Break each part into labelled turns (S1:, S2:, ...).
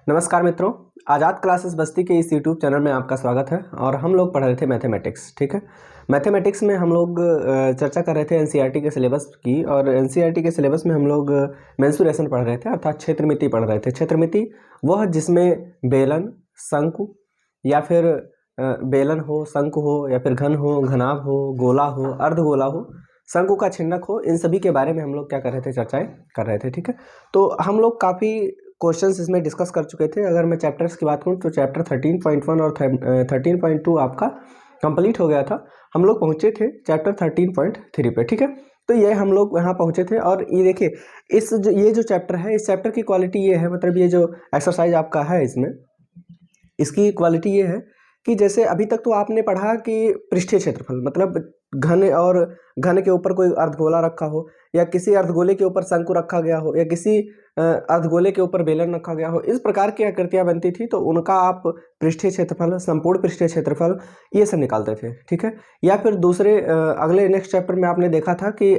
S1: नमस्कार मित्रों, आज़ाद क्लासेस बस्ती के इस यूट्यूब चैनल में आपका स्वागत है। और हम लोग पढ़ रहे थे मैथमेटिक्स। ठीक है, मैथमेटिक्स में हम लोग चर्चा कर रहे थे एनसीईआरटी के सिलेबस की। और एनसीईआरटी के सिलेबस में हम लोग मेंसुरेशन पढ़ रहे थे, अर्थात क्षेत्रमिति पढ़ रहे थे। क्षेत्रमिति वह जिसमें बेलन, शंकु या फिर बेलन हो, शंकु हो या फिर घन हो, घनाभ हो, गोला हो, अर्धगोला हो, शंकु का छिन्नक हो, इन सभी के बारे में हम लोग क्या कर रहे थे, चर्चाएं कर रहे थे। ठीक है, तो हम लोग काफ़ी क्वेश्चंस इसमें डिस्कस कर चुके थे। अगर मैं चैप्टर्स की बात करूँ तो चैप्टर 13.1 और 13.2 आपका कंप्लीट हो गया था। हम लोग पहुँचे थे चैप्टर 13.3 पे। ठीक है, तो ये हम लोग यहाँ पहुँचे थे। और ये देखिए, ये जो चैप्टर है, इस चैप्टर की क्वालिटी ये है, मतलब ये जो एक्सरसाइज आपका है इसमें, इसकी क्वालिटी ये है कि जैसे अभी तक तो आपने पढ़ा कि पृष्ठीय क्षेत्रफल मतलब घन, और घन के ऊपर कोई अर्धगोला रखा हो, या किसी अर्धगोले के ऊपर शंकु रखा गया हो, या किसी अर्धगोले के ऊपर बेलन रखा गया हो, इस प्रकार की आकृतियां बनती थी, तो उनका आप पृष्ठीय क्षेत्रफल, संपूर्ण पृष्ठीय क्षेत्रफल, ये सब निकालते थे। ठीक है, या फिर दूसरे अगले नेक्स्ट चैप्टर में आपने देखा था कि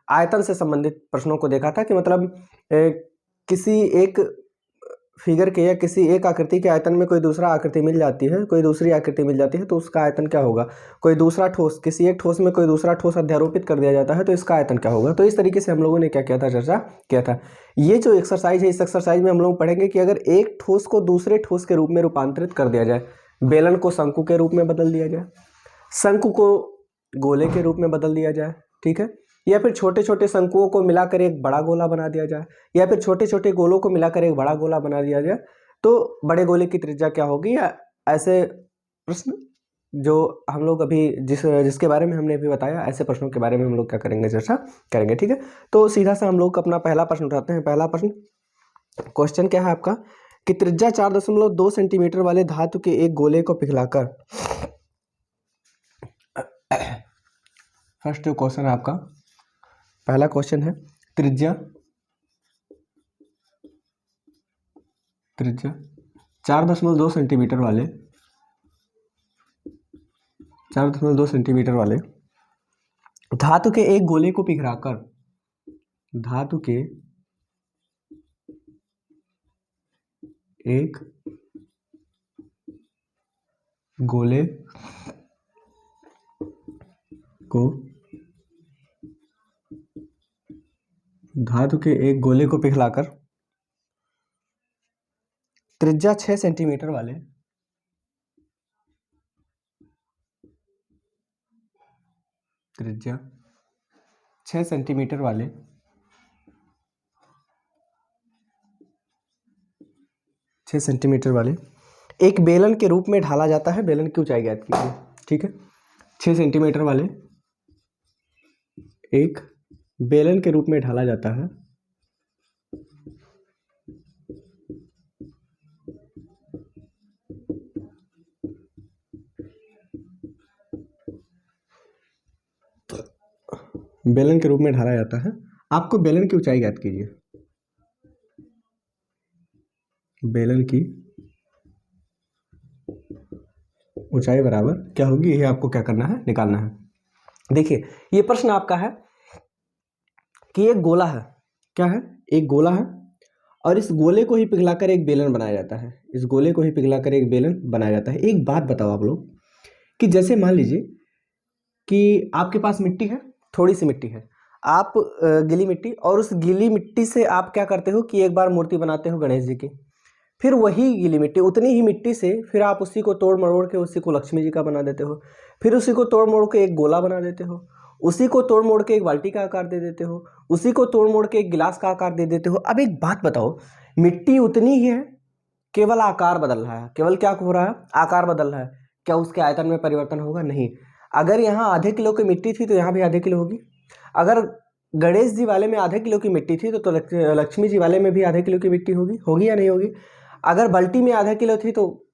S1: आयतन से संबंधित प्रश्नों को देखा था कि मतलब किसी एक फिगर के या किसी एक आकृति के आयतन में कोई दूसरा आकृति मिल जाती है, कोई दूसरी आकृति मिल जाती है, तो उसका आयतन क्या होगा। कोई दूसरा ठोस, किसी एक ठोस में कोई दूसरा ठोस अध्यारोपित कर दिया जाता है, तो इसका आयतन क्या होगा। तो इस तरीके से हम लोगों ने क्या किया था, चर्चा किया था। ये जो एक्सरसाइज है, इस एक्सरसाइज में हम लोग पढ़ेंगे कि अगर एक ठोस को दूसरे ठोस के रूप में रूपांतरित कर दिया जाए, बेलन को शंकु के रूप में बदल दिया जाए, शंकु को गोले के रूप में बदल दिया जाए, ठीक है, या फिर छोटे छोटे शंकुओं को मिलाकर एक बड़ा गोला बना दिया जाए, या फिर छोटे छोटे गोलों को मिलाकर एक बड़ा गोला बना दिया जाए, तो बड़े गोले की त्रिज्या क्या होगी, या ऐसे प्रश्न जो हम लोग अभी जिसके बारे में हमने अभी बताया, ऐसे प्रश्नों के बारे में हम लोग क्या करेंगे, चर्चा करेंगे। ठीक है, तो सीधा सा हम लोग अपना पहला प्रश्न उठाते हैं। पहला प्रश्न, क्वेश्चन क्या है आपका कि त्रिज्या 4.2 सेंटीमीटर वाले धातु के एक गोले को पिघलाकर, फर्स्ट जो क्वेश्चन है आपका, पहला क्वेश्चन है त्रिज्या 4.2 सेंटीमीटर वाले 4.2 सेंटीमीटर वाले धातु के एक गोले को पिघलाकर, धातु के एक गोले को पिघलाकर त्रिज्या 6 सेंटीमीटर वाले एक बेलन के रूप में ढाला जाता है। बेलन की ऊंचाई ज्ञात कीजिए। ठीक है, 6 सेंटीमीटर वाले एक बेलन के रूप में ढाला जाता है, बेलन के रूप में ढाला जाता है। आपको बेलन की ऊंचाई ज्ञात कीजिए। बेलन की ऊंचाई बराबर क्या होगी, ये आपको क्या करना है, निकालना है। देखिए, ये प्रश्न आपका है कि एक गोला है, क्या है, एक गोला है, और इस गोले को ही पिघलाकर एक बेलन बनाया जाता है। इस गोले को ही पिघलाकर एक बेलन बनाया जाता है। एक बात बताओ आप लोग कि जैसे मान लीजिए कि आपके पास मिट्टी है, थोड़ी सी मिट्टी है, आप गीली मिट्टी, और उस गीली मिट्टी से आप क्या करते हो कि एक बार मूर्ति बनाते हो गणेश जी की, फिर वही गीली मिट्टी, उतनी ही मिट्टी से फिर आप उसी को तोड़ मरोड़ के उसी को लक्ष्मी जी का बना देते हो, फिर उसी को तोड़ मोड़ के एक गोला बना देते हो, उसी को तोड़ मोड़ के एक बाल्टी का आकार दे देते हो, उसी को तोड़ मोड़ के एक गिलास का आकार दे देते हो। अब एक बात बताओ, मिट्टी उतनी ही है, केवल आकार बदल रहा है। केवल क्या हो रहा है, आकार बदल रहा है। क्या उसके आयतन में परिवर्तन होगा? नहीं। अगर यहाँ आधे किलो की मिट्टी थी तो यहाँ भी आधे किलो होगी। अगर गणेश जी वाले में आधे किलो की मिट्टी थी तो लक्ष्मी जी वाले में भी आधे किलो की मिट्टी होगी, होगी या नहीं होगी? अगर बाल्टी में आधा किलो थी तो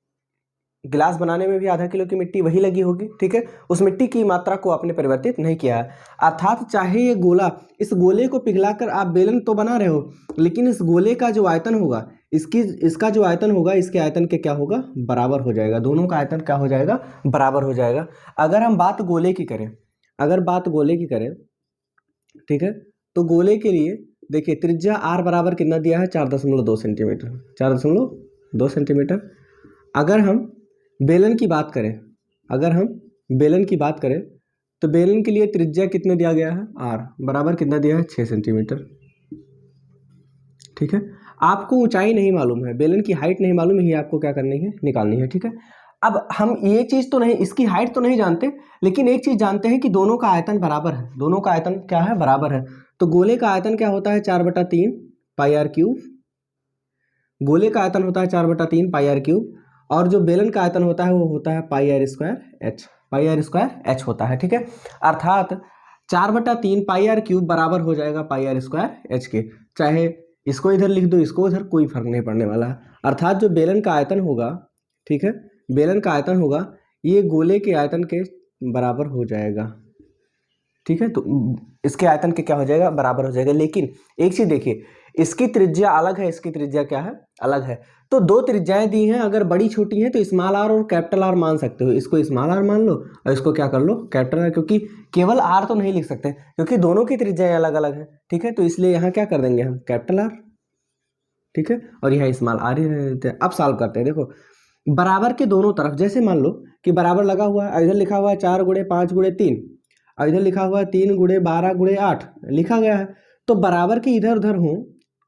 S1: गिलास बनाने में भी आधा किलो की मिट्टी वही लगी होगी। ठीक है, उस मिट्टी की मात्रा को आपने परिवर्तित नहीं किया है। अर्थात चाहे ये गोला, इस गोले को पिघलाकर आप बेलन तो बना रहे हो, लेकिन इस गोले का जो आयतन होगा, इसका जो आयतन होगा, इसके आयतन के क्या होगा, बराबर हो जाएगा। दोनों का आयतन क्या हो जाएगा, बराबर हो जाएगा। अगर हम बात गोले की करें, ठीक है, तो गोले के लिए देखिए त्रिज्या आर बराबर कितना दिया है, 4.2 सेंटीमीटर, 4.2 सेंटीमीटर। अगर हम बेलन की बात करें, अगर हम बेलन की बात करें तो बेलन के लिए त्रिज्या कितना दिया गया है, आर बराबर कितना दिया है, 6 सेंटीमीटर। ठीक है, आपको ऊंचाई नहीं मालूम है, बेलन की हाइट नहीं मालूम है, ये आपको क्या करनी है, निकालनी है। ठीक है, अब हम ये चीज़ तो नहीं, इसकी हाइट तो नहीं जानते, लेकिन एक चीज़ जानते हैं कि दोनों का आयतन बराबर है, दोनों का आयतन क्या है, बराबर है। तो गोले का आयतन क्या होता है, 4/3 पाई आर क्यूब। गोले का आयतन होता है 4/3 पाई आर क्यूब, और जो बेलन का आयतन होता है वो होता है pi r square h, pi r square h होता है। ठीक है, अर्थात 4/3 पाई आर क्यूब बराबर हो जाएगा पाई आर स्क्वायर एच के। चाहे इसको इधर लिख दो, इसको इधर, कोई फर्क नहीं पड़ने वाला है। अर्थात जो बेलन का आयतन होगा, ठीक है, बेलन का आयतन होगा ये गोले के आयतन के बराबर हो जाएगा। ठीक है, तो इसके आयतन के क्या हो जाएगा, बराबर हो जाएगा। लेकिन एक चीज देखिए, इसकी त्रिज्या अलग है, इसकी त्रिज्या क्या है, अलग है। तो दो त्रिज्याएं दी हैं, अगर बड़ी छोटी हैं तो स्मॉल आर और कैपिटल आर मान सकते हो। इसको स्मॉल आर मान लो और इसको क्या कर लो, कैपिटल आर, क्योंकि केवल आर तो नहीं लिख सकते क्योंकि दोनों की त्रिज्याएं अलग अलग हैं। ठीक है, तो इसलिए यहाँ क्या कर देंगे हम, कैपिटल आर। ठीक है, और यहाँ स्मॉल आर ही रह देते हैं। अब सॉल्व करते हैं। देखो बराबर के दोनों तरफ, जैसे मान लो कि बराबर लगा हुआ है, इधर लिखा हुआ है 4 गुणे 5 गुणे 3, और इधर लिखा हुआ है 3 गुणे 12 गुणे 8 लिखा गया है। तो बराबर के इधर उधर हो,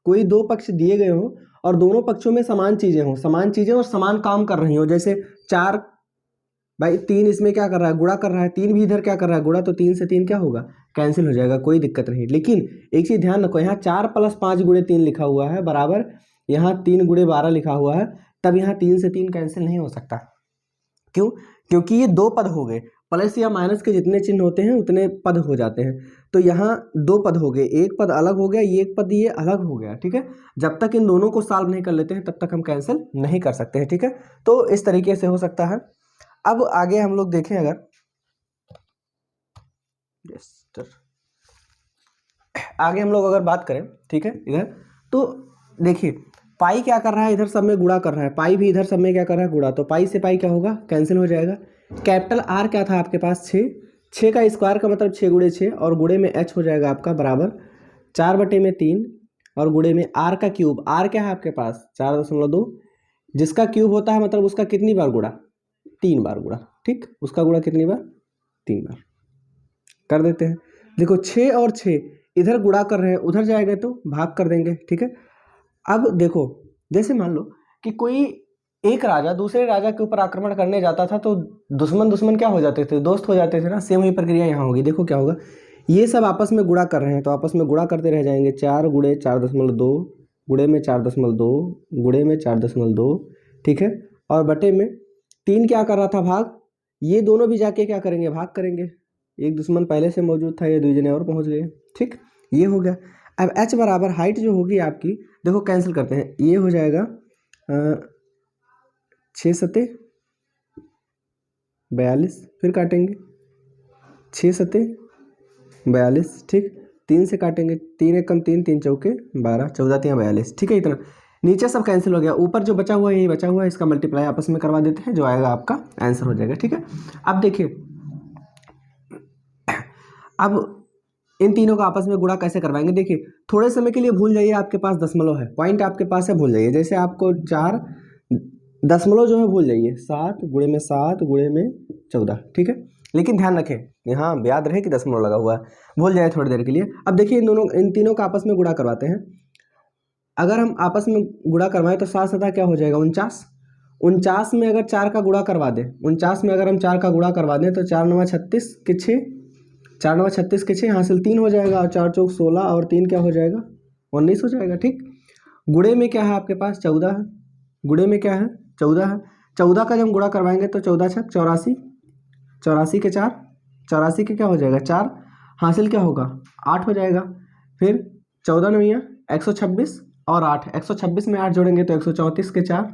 S1: कोई दो पक्ष दिए गए हो और दोनों पक्षों में समान चीजें हो, समान चीजें और समान काम कर रही हो। जैसे 4 भाई 3 इसमें क्या कर रहा है, गुणा कर रहा है, 3 भी इधर क्या कर रहा है, गुणा, तो 3 से 3 क्या होगा, कैंसिल हो जाएगा, कोई दिक्कत नहीं। लेकिन एक चीज ध्यान रखो, यहाँ 4 + 5 गुणे 3 लिखा हुआ है बराबर, यहाँ 3 गुणे 12 लिखा हुआ है, तब यहाँ 3 से 3 कैंसिल नहीं हो सकता। क्यों, क्योंकि ये दो पद हो गए, प्लस या माइनस के जितने चिन्ह होते हैं उतने पद हो जाते हैं। तो यहाँ दो पद हो गए, एक पद अलग हो गया, ये एक पद ये अलग हो गया। ठीक है, जब तक इन दोनों को सॉल्व नहीं कर लेते हैं तब तक हम कैंसिल नहीं कर सकते हैं। ठीक है, तो इस तरीके से हो सकता है। अब आगे हम लोग देखें, अगर आगे हम लोग अगर बात करें, ठीक है, इधर तो देखिए पाई क्या कर रहा है, इधर सब में गुणा कर रहा है, पाई भी इधर सब में क्या कर रहा है, गुणा। तो पाई से पाई क्या होगा, कैंसिल हो जाएगा। कैपिटल आर क्या था आपके पास, 6, 6 का स्क्वायर का मतलब 6 गुणे 6, और गुणे में एच हो जाएगा आपका बराबर 4/3, और गुणे में आर का क्यूब, आर क्या है आपके पास 4.2, जिसका क्यूब होता है मतलब उसका कितनी बार गुणा, 3 बार गुणा। ठीक, उसका गुणा कितनी बार, 3 बार कर देते हैं। देखो 6 और 6 इधर गुणा कर रहे हैं, उधर जाएगा तो भाग कर देंगे। ठीक है, अब देखो जैसे मान लो कि कोई एक राजा दूसरे राजा के ऊपर आक्रमण करने जाता था, तो दुश्मन दुश्मन क्या हो जाते थे, दोस्त हो जाते थे ना। सेम वही प्रक्रिया यहाँ होगी। देखो क्या होगा, ये सब आपस में गुणा कर रहे हैं तो आपस में गुणा करते रह जाएंगे। 4 गुणे 4.2 गुणे में 4.2 गुणे में 4.2, ठीक है, और बटे में 3 क्या कर रहा था, भाग। ये दोनों भी जाके क्या करेंगे, भाग करेंगे। एक दुश्मन पहले से मौजूद था, ये 2 जने और पहुंच गए। ठीक, ये हो गया। अब h बराबर हाइट जो होगी आपकी, देखो कैंसिल करते हैं, ये हो जाएगा 6 सते 42, फिर काटेंगे 6 सते 42, ठीक, 3 से काटेंगे, 3 एकम 3, 3 चौके 12, 14 3 42। ठीक है, इतना नीचे सब कैंसिल हो गया, ऊपर जो बचा हुआ है यही बचा हुआ है, इसका मल्टीप्लाई आपस में करवा देते हैं, जो आएगा आपका आंसर हो जाएगा। ठीक है, अब देखिए, अब इन तीनों का आपस में गुणा कैसे करवाएंगे। देखिए थोड़े समय के लिए भूल जाइए, आपके पास दशमलव है, पॉइंट आपके पास है, भूल जाइए। जैसे आपको 4 दशमलव जो है भूल जाइए, 7 गुणे में 7 गुणे में 14। ठीक है, लेकिन ध्यान रखें यहाँ याद रहे कि दशमलव लगा हुआ है, भूल जाए थोड़ी देर के लिए। अब देखिए इन तीनों का आपस में गुणा करवाते हैं। अगर हम आपस में गुणा करवाएं तो 7 सतह क्या हो जाएगा, 49। 49 में अगर 4 का गुणा करवा दें, 49 में अगर हम 4 का गुणा करवा दें तो 4 9 36 के 6, 4 9 36 के 6, हासिल 3 हो जाएगा, और 4 चौक 16, और 3 क्या हो जाएगा, 19 हो जाएगा। ठीक, गुणे में क्या है आपके पास, 14 है, गुणे में क्या है, 14 है। 14 का जब गुणा करवाएंगे तो 14 छक 84, 84 के 4, 84 के क्या हो जाएगा 4, हासिल क्या होगा 8 हो जाएगा। फिर 14 9 126 और 8, 126 में 8 जोड़ेंगे तो 134 के 4,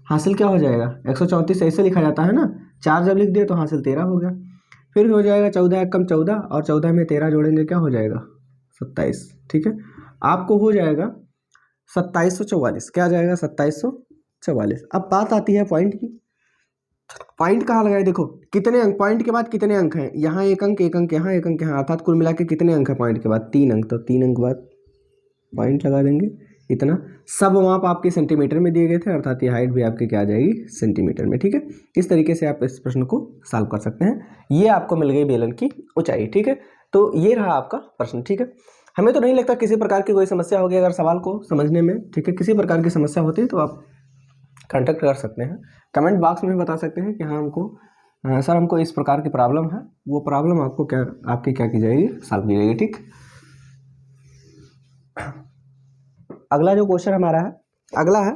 S1: हासिल क्या हो जाएगा 134, ऐसे लिखा जाता है ना, 4 जब लिख दिए तो हासिल 13 हो गया। फिर हो जाएगा 14 एकम 14, और 14 में 13 जोड़ेंगे क्या हो जाएगा 27। ठीक है, आपको हो जाएगा 2744, क्या आ जाएगा 2744। अब बात आती है पॉइंट की, पॉइंट कहाँ लगाए, देखो कितने अंक, पॉइंट के बाद कितने अंक हैं, यहाँ 1 अंक, 1 अंक यहाँ, 1 अंक यहाँ, अर्थात कुल मिला के कितने अंक है पॉइंट के बाद, 3 अंक। तो 3 अंक बाद पॉइंट लगा देंगे इतना। सब माप आपके सेंटीमीटर में दिए गए थे, अर्थात ये हाइट भी आपकी क्या आ जाएगी, सेंटीमीटर में। ठीक है, इस तरीके से आप इस प्रश्न को सॉल्व कर सकते हैं। ये आपको मिल गई बेलन की ऊंचाई। ठीक है, तो ये रहा आपका प्रश्न। ठीक है, हमें तो नहीं लगता किसी प्रकार की कोई समस्या होगी अगर सवाल को समझने में। ठीक है, किसी प्रकार की समस्या होती है तो आप कांटेक्ट कर सकते हैं, कमेंट बॉक्स में बता सकते हैं कि हाँ हमको सर हमको इस प्रकार की प्रॉब्लम है, वो प्रॉब्लम आपको आपकी क्या की जाएगी, सॉल्व की जाएगी। ठीक, अगला जो क्वेश्चन हमारा है, अगला है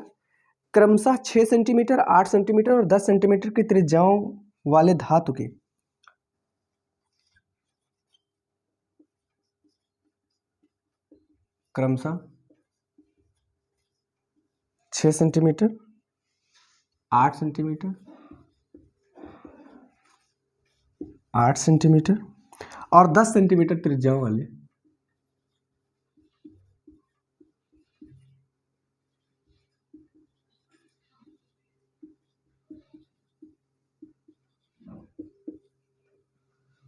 S1: क्रमशः 6 सेंटीमीटर, 8 सेंटीमीटर और 10 सेंटीमीटर की त्रिज्याओं वाले धातु के क्रमशः 6 सेंटीमीटर, 8 सेंटीमीटर, 8 सेंटीमीटर और 10 सेंटीमीटर त्रिज्याओं वाले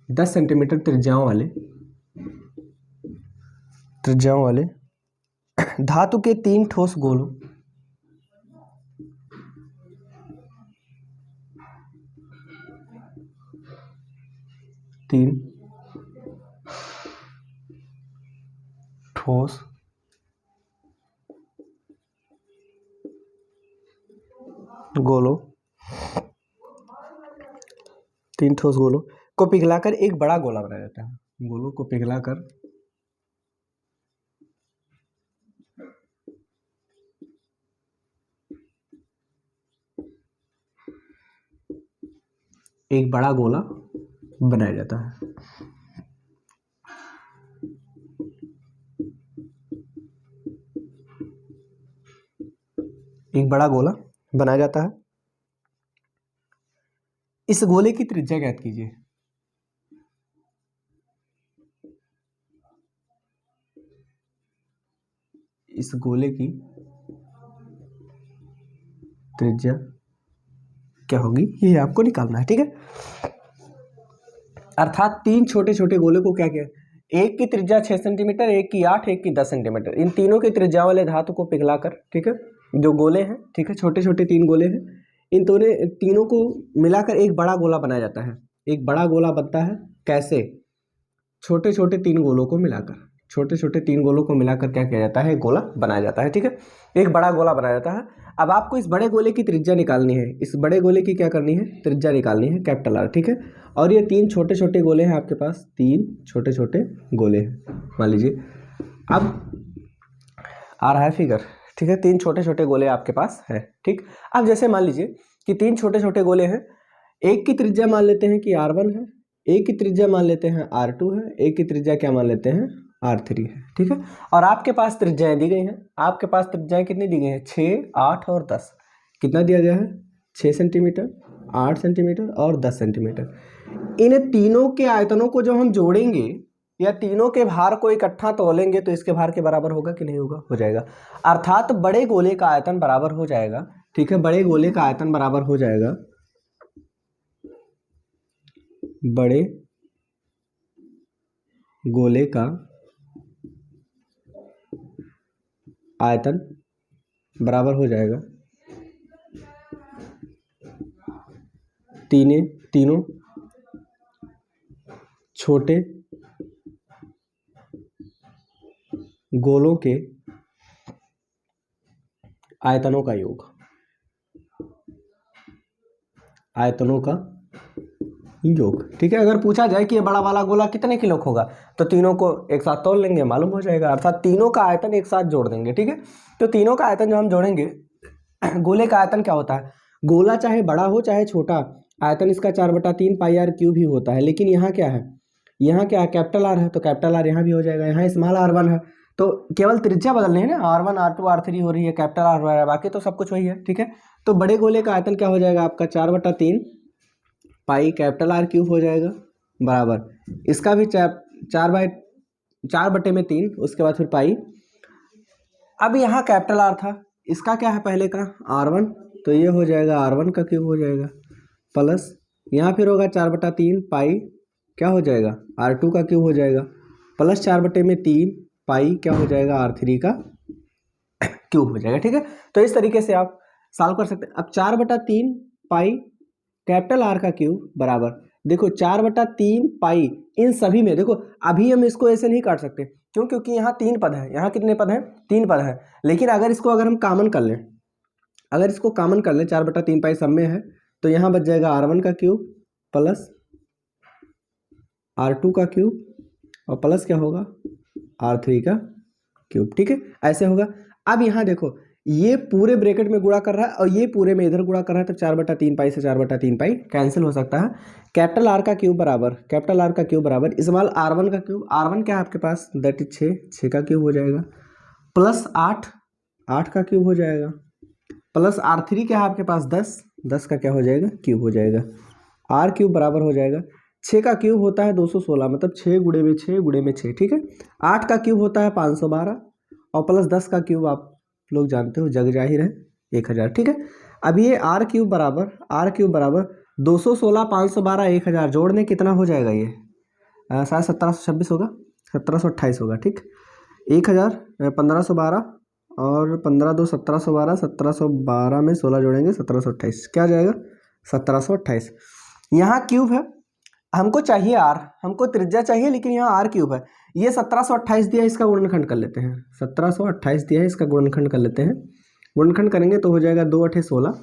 S1: दस सेंटीमीटर त्रिज्याओं वाले धातु के 3 ठोस गोलों तीन ठोस गोलों को पिघलाकर एक बड़ा गोला बनाया जाता है। गोलों को पिघलाकर एक बड़ा गोला बनाया जाता है। एक बड़ा गोला बनाया जाता है। इस गोले की त्रिज्या ज्ञात कीजिए। इस गोले की त्रिज्या क्या होगी, ये आपको निकालना है। ठीक है, अर्थात 3 छोटे छोटे गोले को क्या किया, एक की त्रिज्या 6 सेंटीमीटर, एक की 8, एक की 10 सेंटीमीटर, इन तीनों की त्रिज्या वाले धातु को पिघलाकर, ठीक है, जो गोले हैं, ठीक है, छोटे छोटे 3 गोले हैं, इन तीनों को मिलाकर एक बड़ा गोला बनाया जाता है। एक बड़ा गोला बनता है कैसे, छोटे छोटे 3 गोलों को मिलाकर, छोटे छोटे 3 गोलों को मिलाकर क्या किया जाता है, एक गोला बनाया जाता है। ठीक है, एक बड़ा गोला बनाया जाता है। अब आपको इस बड़े गोले की त्रिज्या निकालनी है। इस बड़े गोले की क्या करनी है, त्रिज्या निकालनी है, कैपिटल आर। ठीक है, और ये 3 छोटे छोटे गोले हैं आपके पास, 3 छोटे छोटे गोले हैं, मान लीजिए। अब आ रहा है फिगर, ठीक है, 3 छोटे छोटे गोले आपके पास है। ठीक, अब जैसे मान लीजिए कि 3 छोटे छोटे गोले हैं, एक की त्रिज्या मान लेते हैं कि R1 है, एक की त्रिज्या मान लेते हैं R2 है, एक की त्रिज्या क्या मान लेते हैं, R3 है। ठीक है, और आपके पास त्रिज्याएं दी गई हैं। आपके पास त्रिज्याएं कितनी दी गई हैं, 6, 8 और 10। कितना दिया गया है, 6 सेंटीमीटर, 8 सेंटीमीटर और 10 सेंटीमीटर। इन तीनों के आयतनों को जब हम जोड़ेंगे या तीनों के भार को इकट्ठा तोलेंगे तो इसके भार के बराबर होगा कि नहीं होगा, हो जाएगा। अर्थात बड़े गोले का आयतन बराबर हो जाएगा। ठीक है, बड़े गोले का आयतन बराबर हो जाएगा, बड़े गोले का आयतन बराबर हो जाएगा तीनों छोटे गोलों के आयतनों का योग, आयतनों का योग। ठीक है, अगर पूछा जाए कि ये बड़ा वाला गोला कितने किलो का होगा तो तीनों को एक साथ तोल लेंगे, मालूम हो जाएगा। अर्थात तीनों का आयतन एक साथ जोड़ देंगे। ठीक है, तो तीनों का आयतन जो हम जोड़ेंगे, गोले का आयतन क्या होता है, गोला चाहे बड़ा हो चाहे छोटा, आयतन इसका 4/3 पाई आर क्यूब ही होता है। लेकिन यहाँ क्या है, यहाँ क्या है, कैपिटल आर है, तो कैपिटल आर यहाँ भी हो जाएगा। यहाँ स्मॉल R1 है, तो केवल त्रिज्या बदलनी है ना, R1 R2 R3 हो रही है, कैपिटल आर हो रहा है, बाकी तो सब कुछ वही है। ठीक है, तो बड़े गोले का आयतन क्या हो जाएगा आपका, 4/3 पाई कैपिटल आर क्यूब हो जाएगा, बराबर इसका भी 4/3, उसके बाद फिर पाई। अब यहाँ कैपिटल आर था, इसका क्या है पहले का, R1, तो ये हो जाएगा R1 का क्यूब हो जाएगा, प्लस यहाँ फिर होगा 4/3 पाई क्या हो जाएगा, R2 का क्यूब हो जाएगा, प्लस 4/3 पाई क्या हो जाएगा, R3 का क्यूब हो जाएगा। ठीक है, तो इस तरीके से आप सॉल्व कर सकते हैं। अब 4/3 पाई कैपिटल R का क्यूब बराबर, देखो 4/3 पाई इन सभी में, देखो अभी हम इसको ऐसे नहीं काट सकते, क्यों, क्योंकि यहाँ 3 पद है, यहाँ कितने पद हैं, 3 पद है। लेकिन अगर इसको हम कॉमन कर लें, अगर इसको कॉमन कर लें, 4/3 पाई सब में है, तो यहाँ बच जाएगा R1 का क्यूब प्लस R2 का क्यूब और प्लस क्या होगा, R3 का क्यूब। ठीक है, ऐसे होगा। अब यहाँ देखो ये पूरे ब्रैकेट में गुणा कर रहा है और ये पूरे में इधर गुणा कर रहा है, तो 4/3 पाई से 4/3 पाई कैंसिल हो सकता है। कैपिटल R का क्यूब बराबर, कैपिटल R का क्यूब बराबर स्मॉल R1 का क्यूब, R1 क्या है आपके पास, दैट इज 6 का क्यूब हो जाएगा, प्लस 8 का क्यूब हो जाएगा, प्लस R3 क्या है आपके पास, 10 का क्या हो जाएगा, क्यूब हो जाएगा। R क्यूब बराबर हो जाएगा 6 का क्यूब होता है 216, मतलब 6 गुणे में 6 गुणे में 6। ठीक है, 8 का क्यूब होता है 512 और प्लस 10 का क्यूब आप लोग जानते हो, जग जाहिर है 1000। ठीक है, अब ये R क्यूब बराबर 216 512 1000 जोड़ने कितना हो जाएगा, ये शायद 1726 होगा, 1728 होगा। ठीक, 1000 1512 और 15 2 1712, 1712 में 16 जोड़ेंगे 1728, क्या आ जाएगा 1728। यहाँ क्यूब है, हमको चाहिए R, हमको त्रिज्या चाहिए, लेकिन यहाँ R क्यूब है। ये 1728 दिया है, इसका गुणनखंड कर लेते हैं, 1728 दिया है, इसका गुणनखंड कर लेते हैं। गुणनखंड करेंगे तो हो जाएगा 2 8 16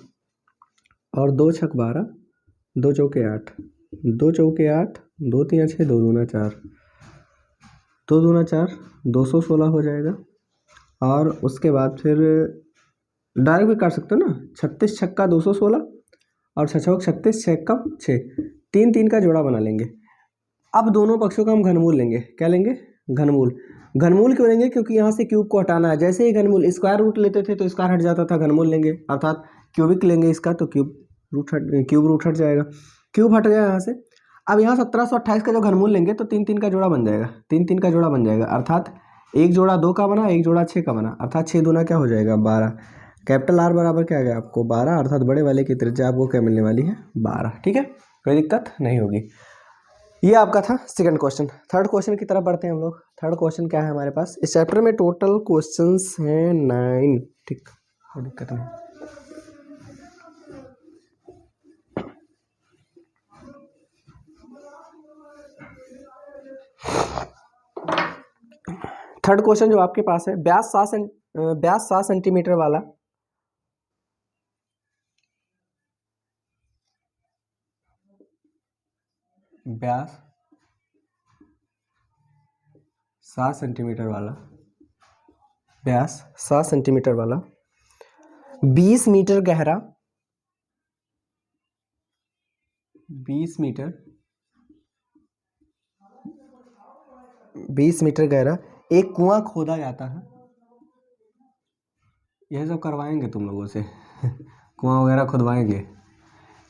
S1: और 2 6 12, 2 चौके 8, 2 चौके 8, 2 3 6, 2 दूना 4, 2 दूना 4, 216 हो जाएगा। और उसके बाद फिर डायरेक्ट भी काट सकते हो ना, 36 छक्का 216 और 6 छक्का 36, 6 कम 6, 3 3 का जोड़ा बना लेंगे। अब दोनों पक्षों का हम घनमूल लेंगे, क्या लेंगे, घनमूल। घनमूल क्यों लेंगे, क्योंकि यहाँ से क्यूब को हटाना है। जैसे ही घनमूल स्क्वायर रूट लेते थे तो स्क्वायर हट जाता था, घनमूल लेंगे अर्थात क्यूबिक लेंगे इसका, तो क्यूब रूट हट जाएगा, क्यूब हट गया यहाँ से। अब यहाँ 1728 का जो घनमूल लेंगे तो 3 3 का जोड़ा बन जाएगा, 3 3 का जोड़ा बन जाएगा, अर्थात एक जोड़ा 2 का बना, एक जोड़ा 6 का बना, अर्थात 6 दूना क्या हो जाएगा 12। कैपिटल R बराबर क्या आ गया आपको 12, अर्थात बड़े वाले की त्रिज्या आपको क्या मिलने वाली है 12। ठीक है, कोई दिक्कत नहीं होगी। ये आपका था सेकंड क्वेश्चन। थर्ड क्वेश्चन की तरफ बढ़ते हैं हम लोग। थर्ड क्वेश्चन क्या है हमारे पास, इस चैप्टर में टोटल क्वेश्चंस हैं 9। ठीक, कोई दिक्कत नहीं। थर्ड क्वेश्चन जो आपके पास है, व्यास 7 सेंटीमीटर वाला व्यास 7 सेंटीमीटर वाला व्यास 7 सेंटीमीटर वाला 20 मीटर गहरा 20 मीटर गहरा एक कुआं खोदा जाता है। यह सब करवाएंगे तुम लोगों से कुआं वगैरह खुदवाएंगे।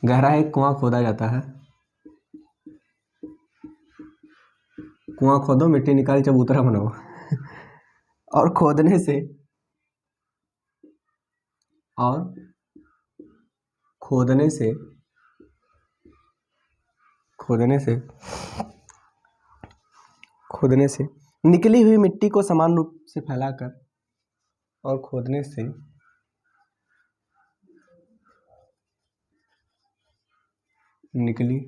S1: गहरा एक कुआं खोदा जाता है, कुआं खोदो, मिट्टी निकाल, चबूतरा बनाओ और खोदने से निकली हुई मिट्टी को समान रूप से फैलाकर और खोदने से निकली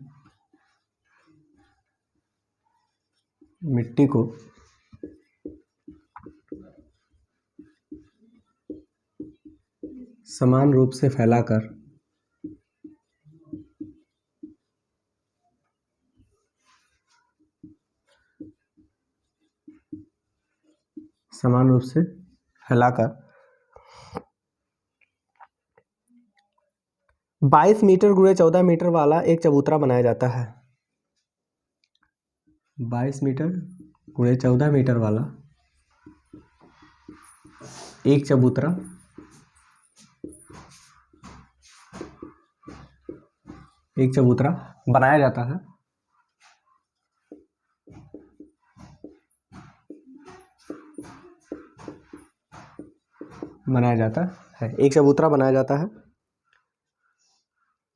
S1: मिट्टी को समान रूप से फैलाकर समान रूप से फैलाकर 22 मीटर गुणे 14 मीटर वाला एक चबूतरा बनाया जाता है। 22 मीटर गुणे 14 मीटर वाला एक चबूतरा बनाया जाता है। एक चबूतरा बनाया जाता है।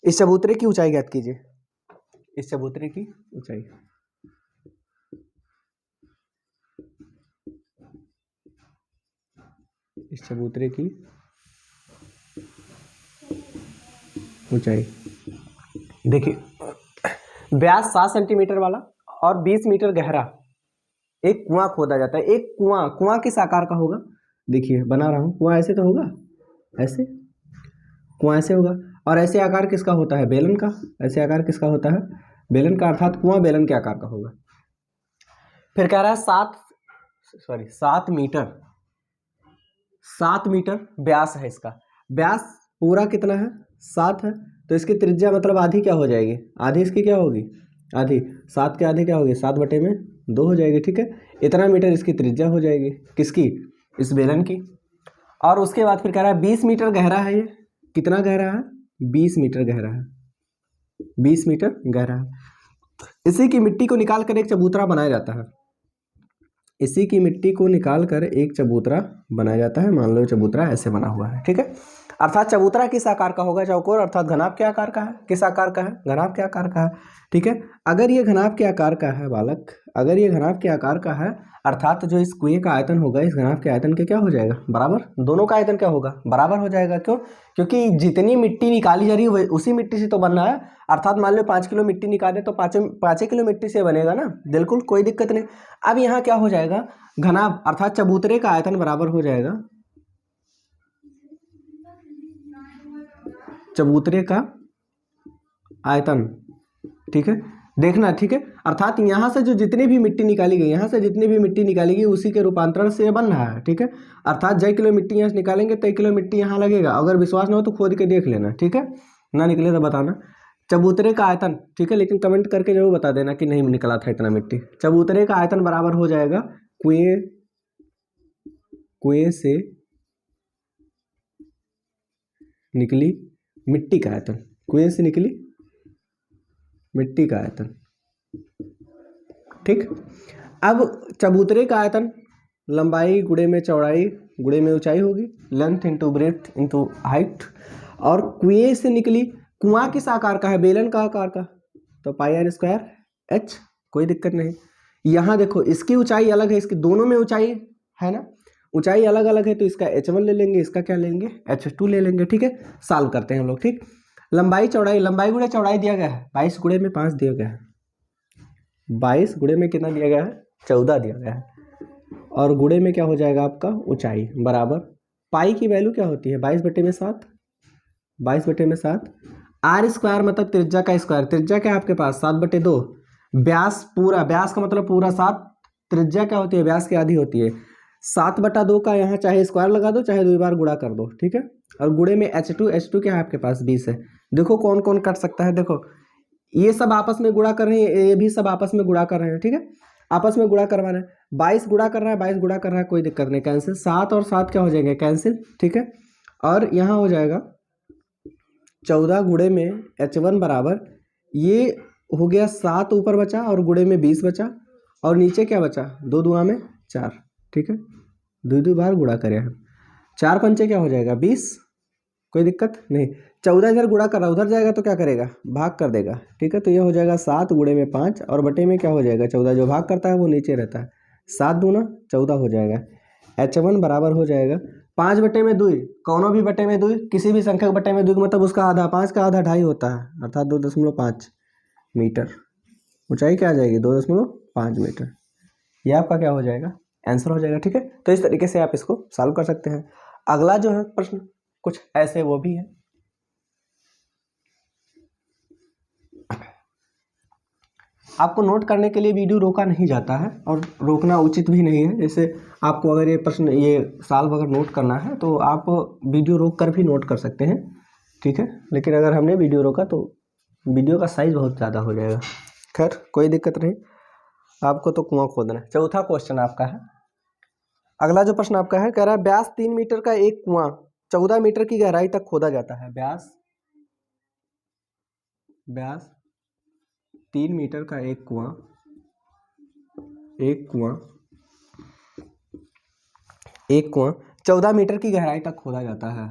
S1: इस चबूतरे की ऊंचाई ज्ञात कीजिए। इस चबूतरे की ऊंचाई इस चबूतरे की ऊंचाई। देखिए व्यास 7 सेंटीमीटर वाला और 20 मीटर गहरा एक कुआं खोदा जाता है। एक कुआं किस आकार का होगा? देखिए बना रहा हूँ, कुआं ऐसे तो होगा, ऐसे कुआं ऐसे होगा। और ऐसे आकार किसका होता है? बेलन का। ऐसे आकार किसका होता है? बेलन का, अर्थात कुआं बेलन के आकार का होगा। फिर कह रहा है 7 मीटर व्यास है इसका। व्यास पूरा कितना है? 7 है, तो इसकी त्रिज्या मतलब आधी क्या हो जाएगी? आधी इसकी क्या होगी? आधी 7 के आधे क्या होगी? 7/2 हो जाएगी। ठीक है, इतना मीटर इसकी त्रिज्या हो जाएगी। किसकी? इस बेलन की। और उसके बाद फिर कह रहा है 20 मीटर गहरा है। ये कितना गहरा है? 20 मीटर गहरा है। 20 मीटर गहरा है। इसी की मिट्टी को निकाल कर एक चबूतरा बनाया जाता है। इसी की मिट्टी को निकाल कर एक चबूतरा बनाया जाता है। मान लो चबूतरा ऐसे बना हुआ है। ठीक है, अर्थात चबूतरा किस आकार का होगा? चौकोर, अर्थात घनाभ के आकार का है। किस आकार का है? घनाभ के आकार का है। ठीक है, अगर ये घनाभ के आकार का है बालक, अगर ये घनाभ के आकार का है, अर्थात जो इस कुएं का आयतन होगा इस घनाभ के आयतन के क्या हो जाएगा? बराबर। दोनों का आयतन क्या होगा? बराबर हो जाएगा। क्यों? क्योंकि जितनी मिट्टी निकाली जा रही है उसी मिट्टी से तो बनना है। अर्थात मान लो 5 किलो मिट्टी निकाले तो 5 किलो मिट्टी से बनेगा ना, बिल्कुल कोई दिक्कत नहीं। अब यहाँ क्या हो जाएगा? घनाभ अर्थात चबूतरे का आयतन बराबर हो जाएगा चबूतरे का आयतन। ठीक है, देखना। ठीक है, अर्थात यहाँ से जो जितनी भी मिट्टी निकाली गई, यहाँ से जितनी भी मिट्टी निकाली गई उसी के रूपांतरण से ये बन रहा है। ठीक है, अर्थात जय किलो मिट्टी यहाँ से निकालेंगे 23 किलो मिट्टी यहाँ लगेगा। अगर विश्वास ना हो तो खोद के देख लेना। ठीक है, ना निकले तो बताना। चबूतरे का आयतन, ठीक है, लेकिन कमेंट करके जरूर बता देना कि नहीं निकला था इतना मिट्टी। चबूतरे का आयतन बराबर हो जाएगा कुएं से निकली मिट्टी का आयतन। कुएं से निकली मिट्टी का आयतन। ठीक, अब चबूतरे का आयतन लंबाई गुणे में चौड़ाई गुणे में ऊंचाई होगी, length into breadth into height. और कुएं से निकली, कुआं किस आकार का है? बेलन का आकार का, तो πr²h। कोई दिक्कत नहीं। यहाँ देखो इसकी ऊंचाई अलग है, इसकी दोनों में ऊंचाई है ना, ऊंचाई अलग अलग है, तो इसका h1 ले लेंगे, इसका क्या लेंगे? h2 ले लेंगे। ठीक है, सॉल्व करते हैं हम लोग। ठीक, लंबाई चौड़ाई, लंबाई गुणे चौड़ाई दिया गया है 22 गुणे में 5 दिया गया है। 22 गुणे में कितना दिया गया है? 14 दिया गया है। और गुणे में क्या हो जाएगा आपका? ऊंचाई बराबर। पाई की वैल्यू क्या होती है? 22/7। 22/7 r² मतलब त्रिज्या का स्क्वायर। त्रिज्या क्या है आपके पास? 7/2। व्यास पूरा, व्यास का मतलब पूरा 7। त्रिज्या क्या होती है? व्यास की आधी होती है। 7/2 का यहाँ चाहे स्क्वायर लगा दो चाहे 2 बार गुणा कर दो। ठीक है, और गुणे में h2 क्या है आपके पास? 20 है। देखो कौन कौन कर सकता है। देखो ये सब आपस में गुणा कर रहे हैं, ये भी सब आपस में गुणा कर रहे हैं। ठीक है, आपस में गुणा करवाना है। 22 गुणा कर रहा है, 22 गुणा कर रहा है, कोई दिक्कत नहीं, कैंसिल। 7 और 7 क्या हो जाएंगे? कैंसिल। ठीक है, और यहाँ हो जाएगा 14 गुणे में h1 बराबर, ये हो गया 7 ऊपर बचा और गुणे में 20 बचा, और नीचे क्या बचा? 2 दुआ में 4। ठीक है, 2 बार गुणा करें हम, 4 पंचे क्या हो जाएगा? 20। कोई दिक्कत नहीं। 14 इधर गुणा कर रहा, उधर जाएगा तो क्या करेगा? भाग कर देगा। ठीक है, तो ये हो जाएगा 7 गुणे में 5 और बटे में क्या हो जाएगा? 14। जो भाग करता है वो नीचे रहता है। 7 दूना 14 हो जाएगा। h1 बराबर हो जाएगा 5/2। कौनों भी बटे में 2, किसी भी संख्या के बटे में 2 मतलब उसका आधा, 5 का आधा 2.5 होता है, अर्थात 2.5 मीटर। ऊंचाई क्या आ जाएगी? 2.5 मीटर। ये आपका क्या हो जाएगा? आंसर हो जाएगा। ठीक है, तो इस तरीके से आप इसको सॉल्व कर सकते हैं। अगला जो है प्रश्न कुछ ऐसे वो भी है। आपको नोट करने के लिए वीडियो रोका नहीं जाता है और रोकना उचित भी नहीं है। जैसे आपको अगर ये प्रश्न, ये सॉल्व अगर नोट करना है तो आप वीडियो रोक कर भी नोट कर सकते हैं। ठीक है, लेकिन अगर हमने वीडियो रोका तो वीडियो का साइज बहुत ज़्यादा हो जाएगा। खैर कोई दिक्कत नहीं, आपको तो कुआं खोदना है। चौथा क्वेश्चन आपका है। अगला जो प्रश्न आपका है, कह रहा है व्यास 3 मीटर का एक कुआं 14 मीटर की गहराई तक खोदा जाता है। व्यास 3 मीटर का एक कुआं 14 मीटर की गहराई तक खोदा जाता है।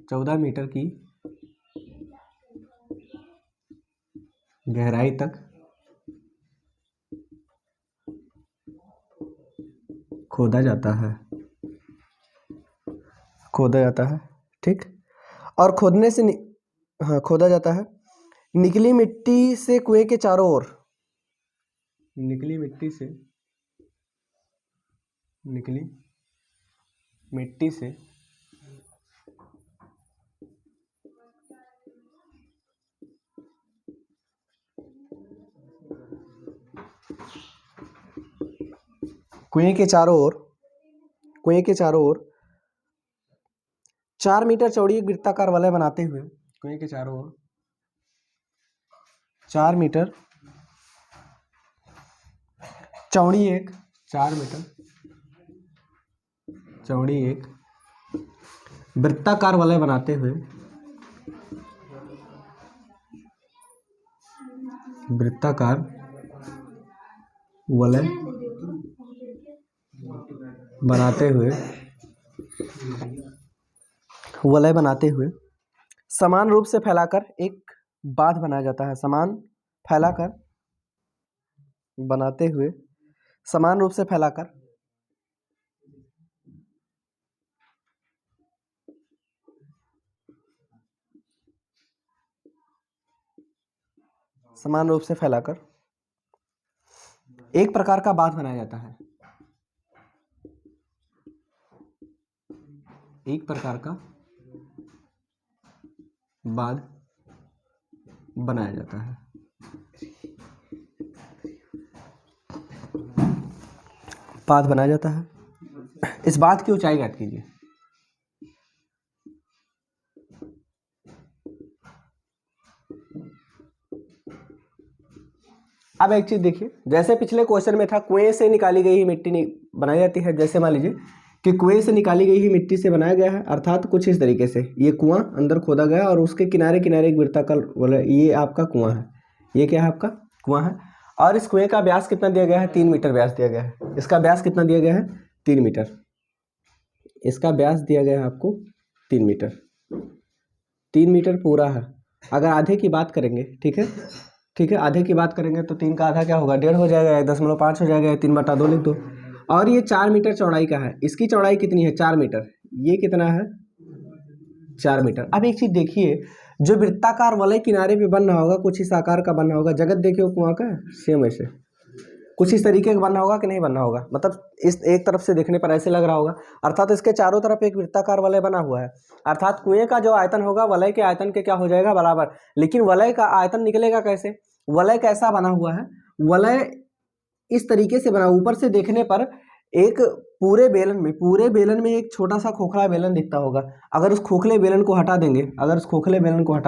S1: 14 मीटर की गहराई तक खोदा जाता है। खोदा जाता है, ठीक। और खोदने से हाँ, खोदा जाता है। निकली मिट्टी से कुएं के चारों ओर, निकली मिट्टी से कुएं के चारों ओर 4 मीटर चौड़ी एक वृत्ताकार वलय बनाते हुए, कुएं के चारों ओर 4 मीटर चौड़ी एक 4 मीटर चौड़ी एक वृत्ताकार वलय बनाते हुए, वृत्ताकार वलय बनाते हुए समान रूप से फैलाकर एक बांध बनाया जाता है। समान रूप से फैलाकर एक प्रकार का बांध बनाया जाता है। एक प्रकार का बांध बनाया जाता है। इस बांध की ऊंचाई ज्ञात कीजिए। अब एक चीज देखिए, जैसे पिछले क्वेश्चन में था कुएं से निकाली गई ही मिट्टी बनाई जाती है। जैसे मान लीजिए कि कुएं से निकाली गई ही मिट्टी से बनाया गया है, अर्थात कुछ इस तरीके से ये कुआं अंदर खोदा गया और उसके किनारे किनारे एक वृत्ताकार वाला, ये आपका कुआं है। ये क्या है? आपका कुआं है। और इस कुएं का व्यास कितना दिया गया है? 3 मीटर व्यास दिया गया है। इसका व्यास कितना दिया गया है? 3 मीटर। इसका व्यास दिया गया है आपको 3 मीटर। 3 मीटर पूरा है। अगर आधे की बात करेंगे, ठीक है, आधे की बात करेंगे तो 3 का आधा क्या होगा? 1.5 हो जाएगा, 1.5 हो जाएगा, 3/2 लिख दो। और ये 4 मीटर चौड़ाई का है। इसकी चौड़ाई कितनी है? 4 मीटर। ये कितना है? 4 मीटर। अब एक चीज देखिए, जो वृत्ताकार वलय किनारे पे बन रहा होगा कुछ इस आकार का बनना होगा। जगत देखिए वो कुआं का सेम ऐसे कुछ इस तरीके का बनना होगा कि नहीं बनना होगा? मतलब इस एक तरफ से देखने पर ऐसे लग रहा होगा, अर्थात इसके चारों तरफ एक वृत्ताकार वलय बना हुआ है। अर्थात कुएं का जो आयतन होगा वलय के आयतन के क्या हो जाएगा? बराबर। लेकिन वलय का आयतन निकलेगा कैसे? वलय कैसा बना हुआ है? वलय इस तरीके से बना, ऊपर से देखने पर एक पूरे बेलन में एक छोटा सा खोखला बेलन दिखता होगा। अगर उस खोखले बेलन को हटा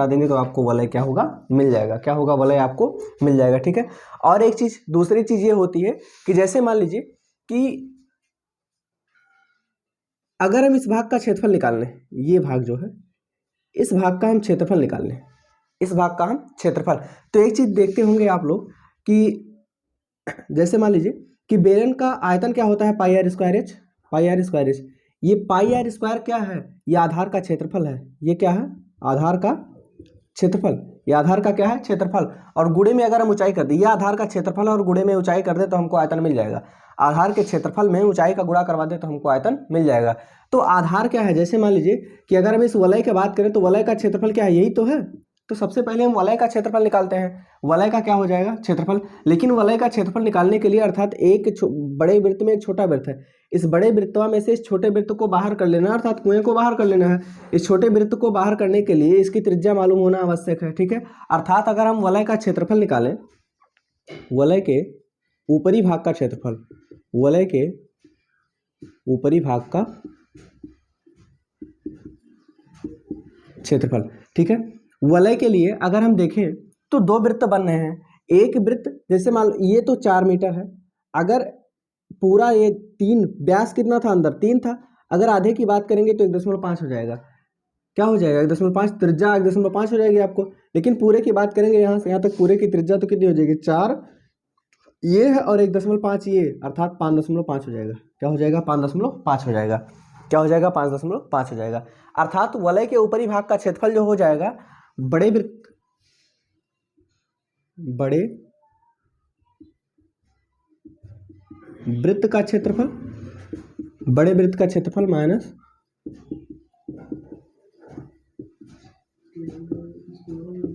S1: देंगे तो आपको वलय क्या होगा? मिल जाएगा। क्या होगा? वलय आपको मिल जाएगा। ठीक है। और एक चीज, दूसरी चीज ये होती है कि जैसे मान लीजिए कि अगर हम इस भाग का क्षेत्रफल निकाल लें, ये भाग जो है इस भाग का हम क्षेत्रफल निकाल लें, तो एक चीज देखते होंगे आप लोग कि जैसे मान लीजिए कि बेलन का आयतन क्या होता है? Pi r square H. ये पाई आर स्क्वायर क्या है? ये आधार का क्षेत्रफल है। ये क्या है? आधार का क्षेत्रफल। ये आधार का क्या है? क्षेत्रफल। और गुणे में अगर हम ऊंचाई कर दें, ये आधार का क्षेत्रफल और गुणे में ऊंचाई कर दे तो हमको आयतन मिल जाएगा। आधार के क्षेत्रफल में ऊंचाई का गुणा करवा दे तो हमको आयतन मिल जाएगा। तो आधार क्या है? जैसे मान लीजिए कि अगर हम इस वलय की बात करें तो वलय का क्षेत्रफल क्या है? यही तो है। तो सबसे पहले हम वलय का क्षेत्रफल निकालते हैं। वलय का क्या हो जाएगा? क्षेत्रफल। लेकिन वलय का क्षेत्रफल निकालने के लिए, अर्थात एक बड़े वृत्त में एक छोटा वृत्त है, इस बड़े वृत्तवा में से इस छोटे वृत्त को बाहर कर लेना, अर्थात कुएं को बाहर कर लेना है। इस छोटे वृत्त को बाहर करने के लिए इसकी त्रिज्या मालूम होना आवश्यक है। ठीक है। अर्थात अगर हम वलय का क्षेत्रफल निकालें, वलय के ऊपरी भाग का क्षेत्रफल, ठीक है। वलय के लिए अगर हम देखें तो 2 वृत्त बन रहे हैं। एक वृत्त, जैसे मान लो ये तो 4 मीटर है, अगर पूरा ये 3, व्यास कितना था? अंदर 3 था। अगर आधे की बात करेंगे तो 1.5 हो जाएगा। क्या हो जाएगा? 1.5, त्रिज्या 1.5 हो जाएगी आपको। लेकिन पूरे की बात करेंगे, यहाँ से यहाँ तक पूरे की त्रिज्या तो कितनी हो जाएगी? 4 ये है और 1.5 ये, अर्थात 5.5 हो जाएगा। क्या हो जाएगा? 5.5 हो जाएगा। क्या हो जाएगा? 5.5 हो जाएगा। अर्थात वलय के ऊपरी भाग का क्षेत्रफल जो हो जाएगा, बड़े वृत्त का क्षेत्रफल माइनस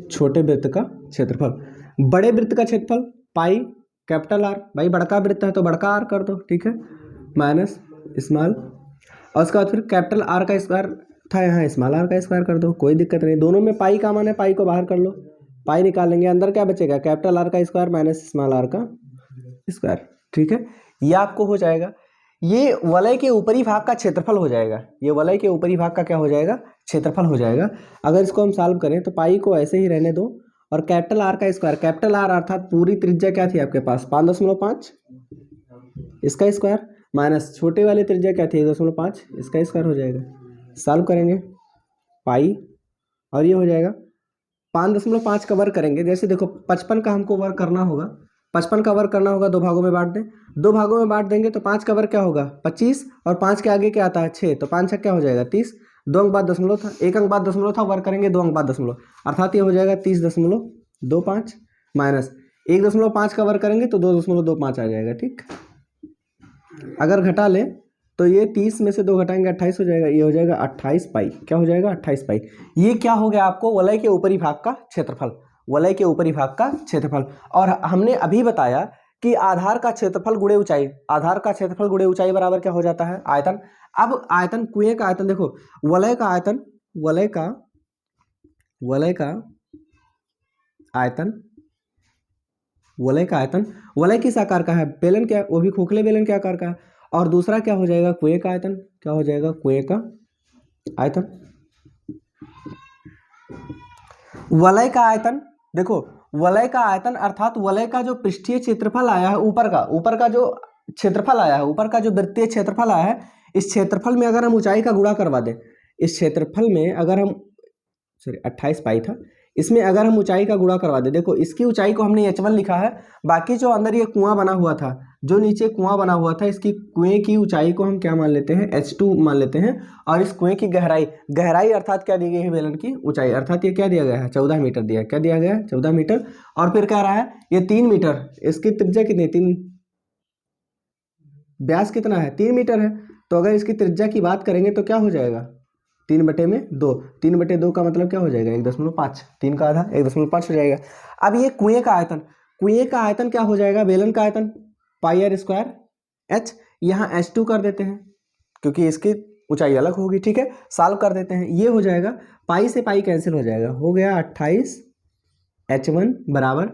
S1: छोटे वृत्त का क्षेत्रफल। बड़े वृत्त का क्षेत्रफल पाई कैपिटल आर, भाई बड़का वृत्त है तो बड़का आर कर दो, ठीक है, माइनस स्मॉल, और उसके बाद फिर कैपिटल आर का स्क्वायर था, यहाँ स्मॉल आर का स्क्वायर कर दो, कोई दिक्कत नहीं। दोनों में पाई कॉमन है, पाई को बाहर कर लो, पाई निकालेंगे, अंदर क्या बचेगा, कैपिटल आर का स्क्वायर माइनस स्मॉल आर का स्क्वायर, ठीक है। ये आपको हो जाएगा, ये वलय के ऊपरी भाग का क्षेत्रफल हो जाएगा, ये वलय के ऊपरी भाग का क्या हो जाएगा, क्षेत्रफल हो जाएगा। अगर इसको हम सॉल्व करें तो पाई को ऐसे ही रहने दो, और कैपिटल आर का स्क्वायर, कैपिटल आर अर्थात पूरी त्रिज्या क्या थी आपके पास 5.5, इसका स्क्वायर, माइनस छोटे वाले त्रिज्या क्या थी 1.5, इसका स्क्वायर हो जाएगा। सॉल्व करेंगे पाई, और ये हो जाएगा 5.5 का वर्ग करेंगे। जैसे देखो 55 का हमको वर्ग करना होगा, 55 का वर्ग करना होगा, 2 भागों में बांट दें, 2 भागों में बांट देंगे तो 5 का वर्ग क्या होगा 25, और 5 के आगे क्या आता है 6, तो 5 क्या हो जाएगा 30, 2 अंक बाद दशमलव था, 1 अंक बाद दशमलव था, वर्ग करेंगे 2 अंक बाद दशमलव, अर्थात ये हो जाएगा 30.25 माइनस 1.5 का वर्ग करेंगे तो 2.25 आ जाएगा, ठीक। अगर घटा ले तो ये 30 में से 2 घटाएंगे 28 हो जाएगा, ये हो जाएगा 28 पाई, क्या हो जाएगा 28 पाई। ये क्या हो गया आपको, वलय के ऊपरी भाग का क्षेत्रफल, वलय के ऊपरी भाग का क्षेत्रफल। और हमने अभी बताया कि आधार का क्षेत्रफल गुणे ऊंचाई, आधार का क्षेत्रफल गुणे ऊंचाई बराबर क्या हो जाता है, आयतन। अब आयतन, कुएं का आयतन देखो, वलय का आयतन, वलय का आयतन, वलय का आयतन, वलय किस आकार का है, बेलन क्या, वो भी खोखले बेलन के आकार का है। और दूसरा क्या हो जाएगा, कुएं का आयतन, क्या हो जाएगा कुएं का आयतन। वलय का आयतन देखो, वलय का आयतन अर्थात वलय का जो पृष्ठीय क्षेत्रफल आया है, ऊपर का जो क्षेत्रफल आया है, ऊपर का जो वृत्तीय क्षेत्रफल आया है, इस क्षेत्रफल में अगर हम ऊंचाई का गुणा करवा दें, इस क्षेत्रफल में अगर हम 28 पाई था, इसमें अगर हम ऊंचाई का गुणा करवा दें, देखो इसकी ऊंचाई को हमने h1 लिखा है, बाकी जो अंदर ये कुआं बना हुआ था, जो नीचे कुआं बना हुआ था, इसकी कुएं की ऊंचाई को हम क्या मान लेते हैं, h2 मान लेते हैं। और इस कुएं की गहराई अर्थात क्या दी गई है, बेलन की ऊंचाई, अर्थात ये क्या दिया गया है 14 मीटर दिया, क्या दिया गया है 14 मीटर। और फिर कह रहा है ये 3 मीटर, इसकी त्रिज्या कितनी, 3, व्यास कितना है 3 मीटर है, तो अगर इसकी त्रिज्या की बात करेंगे तो क्या हो जाएगा 3/2, 3/2 का मतलब क्या हो जाएगा 1.5, 3 का आधा 1.5 हो जाएगा। अब ये कुएं का आयतन, कुएं का आयतन क्या हो जाएगा, बेलन का आयतन पाई आर स्क्वायर h, यहाँ h2 कर देते हैं क्योंकि इसकी ऊंचाई अलग होगी, ठीक है। सॉल्व कर देते हैं, ये हो जाएगा, पाई से पाई कैंसिल हो जाएगा, हो गया 28 h1 बराबर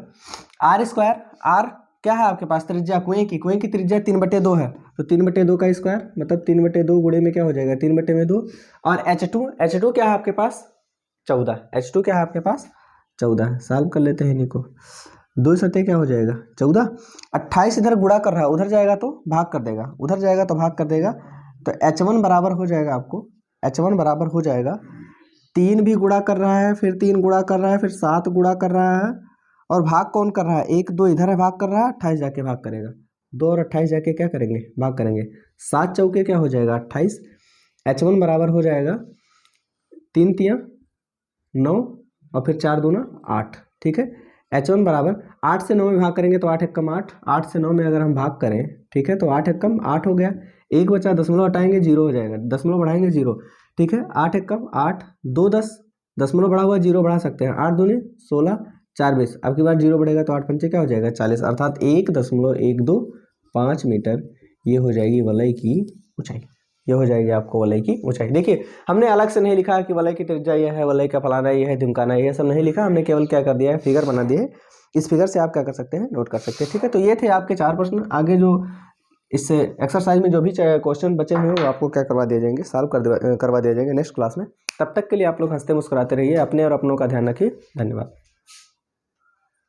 S1: आर स्क्वायर, आर क्या है आपके पास त्रिज्या कुएं की त्रिज्या 3/2 है, तो 3/2 का स्क्वायर मतलब 3/2 गुणे में क्या हो जाएगा 3/2, और h2 क्या है आपके पास 14, h2 क्या है आपके पास 14। सॉल्व कर लेते हैं इन्हीं को, 2 सतह क्या हो जाएगा 14, 28 इधर गुणा कर रहा है, उधर जाएगा तो भाग कर देगा, उधर जाएगा तो भाग कर देगा, तो h1 बराबर हो जाएगा आपको, h1 बराबर हो जाएगा 3 भी गुणा कर रहा है, फिर 3 गुणा कर रहा है, फिर 7 गुणा कर रहा है, और भाग कौन कर रहा है 1 2 इधर है भाग कर रहा है, 28 जाके भाग करेगा, 2 और 28 जाके क्या करेंगे भाग करेंगे, 7 चौके क्या हो जाएगा 28, h1 बराबर हो जाएगा 3 तियां 9 और फिर 4 दूना 8, ठीक है। h1 बराबर 8 से 9 में भाग करेंगे तो 8 एकम 8, 8 से 9 में अगर हम भाग करें, ठीक है, तो 8 एकम 8 हो गया, 1 बचा, दशमलव हटाएंगे 0 हो जाएगा, दशमलव बढ़ाएंगे 0, ठीक है। 8 एकम 8, 2 10, दशमलव बढ़ा हुआ 0 बढ़ा सकते हैं, 8 दूनी 16, 4 20, अब की बार 0 बढ़ेगा तो 8 पंचे क्या हो जाएगा 40, अर्थात 1.125 मीटर ये हो जाएगी वलय की ऊंचाई, ये हो जाएगी आपको वलय की ऊंचाई। देखिए हमने अलग से नहीं लिखा कि वलय की त्रिज्या ये है, वलय का फलाना ये है, ढिमकाना ये सब नहीं लिखा, हमने केवल क्या कर दिया है फिगर बना दिए, इस फिगर से आप क्या कर सकते हैं नोट कर सकते हैं, ठीक है। तो ये थे आपके 4 प्रश्न, आगे जो इससे एक्सरसाइज में जो भी क्वेश्चन बचे हुए वो आपको क्या करवा दिए जाएंगे, सॉल्व करवा दिए जाएंगे नेक्स्ट क्लास में। तब तक के लिए आप लोग हंसते मुस्कुराते रहिए, अपने और अपनों का ध्यान रखिए, धन्यवाद।